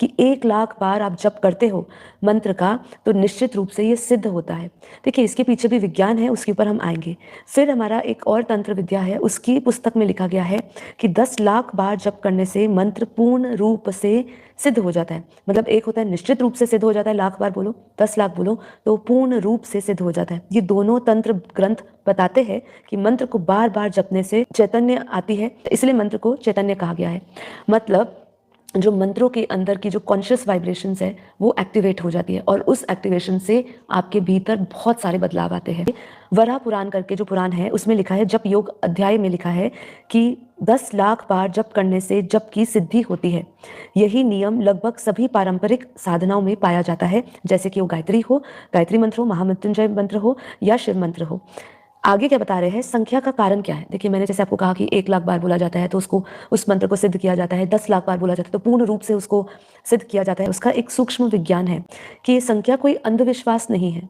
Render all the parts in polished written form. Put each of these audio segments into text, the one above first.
कि 1 लाख बार आप जप करते हो मंत्र का तो निश्चित रूप से ये सिद्ध होता है। देखिए इसके पीछे भी विज्ञान है, उसके ऊपर हम आएंगे। फिर हमारा एक और तंत्र विद्या है, उसकी पुस्तक में लिखा गया है कि 10 लाख बार जप करने से मंत्र पूर्ण रूप से सिद्ध हो जाता है। मतलब एक होता है निश्चित रूप से सिद्ध हो जाता है, लाख बार बोलो 10 लाख बोलो तो पूर्ण रूप से सिद्ध हो जाता है। ये दोनों तंत्र ग्रंथ बताते हैं कि मंत्र को बार बार जपने से चैतन्य आती है, इसलिए मंत्र को चैतन्य कहा गया है। मतलब जो मंत्रों के अंदर की जो कॉन्शियस वाइब्रेशंस है वो एक्टिवेट हो जाती है और उस एक्टिवेशन से आपके भीतर बहुत सारे बदलाव आते हैं। वराह पुराण करके जो पुराण है उसमें लिखा है, जप योग अध्याय में लिखा है कि 10 लाख बार जप करने से जप की सिद्धि होती है। यही नियम लगभग सभी पारंपरिक साधनाओं में पाया जाता है, जैसे कि वो गायत्री मंत्र हो, महामृत्युंजय मंत्र हो या शिव मंत्र हो। आगे क्या बता रहे हैं, संख्या का कारण क्या है। देखिए मैंने जैसे आपको कहा कि 1 लाख बार बोला जाता है तो उसको उस मंत्र को सिद्ध किया जाता है, 10 लाख बार बोला जाता है तो पूर्ण रूप से उसको सिद्ध किया जाता है। उसका एक सूक्ष्म विज्ञान है कि ये संख्या कोई अंधविश्वास नहीं है,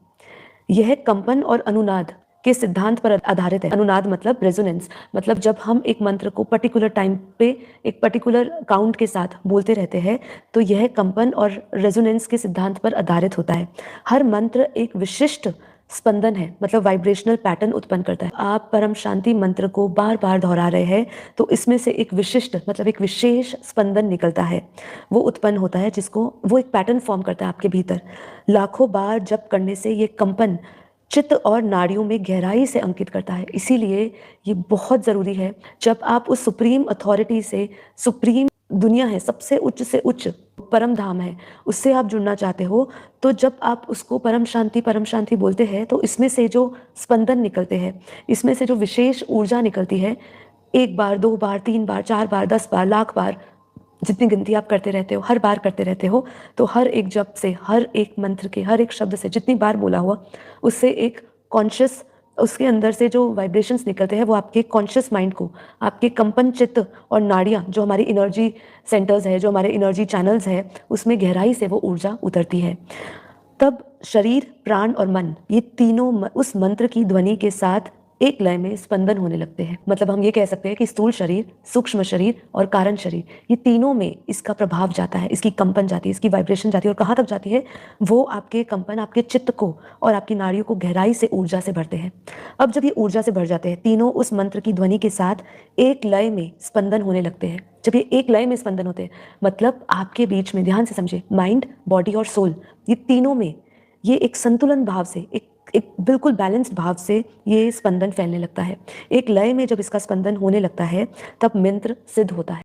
यह कंपन और अनुनाद के सिद्धांत पर आधारित है। अनुनाद मतलब रेजोनेंस, मतलब जब हम एक मंत्र को पर्टिकुलर टाइम पे एक पर्टिकुलर काउंट के साथ बोलते रहते हैं तो यह कंपन और रेजोनेंस के सिद्धांत पर आधारित होता है। हर मंत्र एक विशिष्ट स्पंदन है, मतलब वाइब्रेशनल पैटर्न उत्पन्न करता है। आप परम शांति मंत्र को बार बार दोहरा रहे हैं तो इसमें से एक विशिष्ट मतलब एक विशेष स्पंदन निकलता है, वो उत्पन्न होता है, जिसको वो एक पैटर्न फॉर्म करता है आपके भीतर। लाखों बार जप करने से ये कंपन चित्त और नाड़ियों में गहराई से अंकित करता है। इसीलिए ये बहुत ज़रूरी है जब आप उस सुप्रीम अथॉरिटी से, सुप्रीम दुनिया है, सबसे उच्च से उच्च परम धाम है, उससे आप जुड़ना चाहते हो तो जब आप उसको परम शांति बोलते हैं तो इसमें से जो स्पंदन निकलते हैं, इसमें से जो विशेष ऊर्जा निकलती है, 1 बार 2 बार 3 बार 4 बार 10 बार लाख बार जितनी गिनती आप करते रहते हो, हर बार करते रहते हो, तो हर एक जप से, हर एक मंत्र के हर एक शब्द से जितनी बार बोला हुआ उससे एक कॉन्शियस, उसके अंदर से जो वाइब्रेशंस निकलते हैं वो आपके कॉन्शियस माइंड को, आपके कंपन चित्त और नाड़ियाँ जो हमारी एनर्जी सेंटर्स है, जो हमारे एनर्जी चैनल्स है, उसमें गहराई से वो ऊर्जा उतरती है। तब शरीर, प्राण और मन, ये तीनों उस मंत्र की ध्वनि के साथ एक लय में स्पंदन होने लगते हैं। मतलब हम ये कह सकते हैं कि स्थूल शरीर, सूक्ष्म शरीर और कारण शरीर, ये तीनों में इसका प्रभाव जाता है, इसकी कंपन जाती है, इसकी वाइब्रेशन जाती है। और कहाँ तक जाती है, वो आपके कंपन आपके चित्त को और आपकी नाड़ियों को गहराई से ऊर्जा से भरते हैं। अब जब ये ऊर्जा से भर जाते हैं, तीनों उस मंत्र की ध्वनि के साथ एक लय में स्पंदन होने लगते हैं। जब ये एक लय में स्पंदन होते हैं मतलब आपके बीच में, ध्यान से समझे, माइंड, बॉडी और सोल, ये तीनों में ये एक संतुलन भाव से, एक बिल्कुल बैलेंस्ड भाव से ये स्पंदन फैलने लगता है। एक लय में जब इसका स्पंदन होने लगता है तब मंत्र सिद्ध होता है।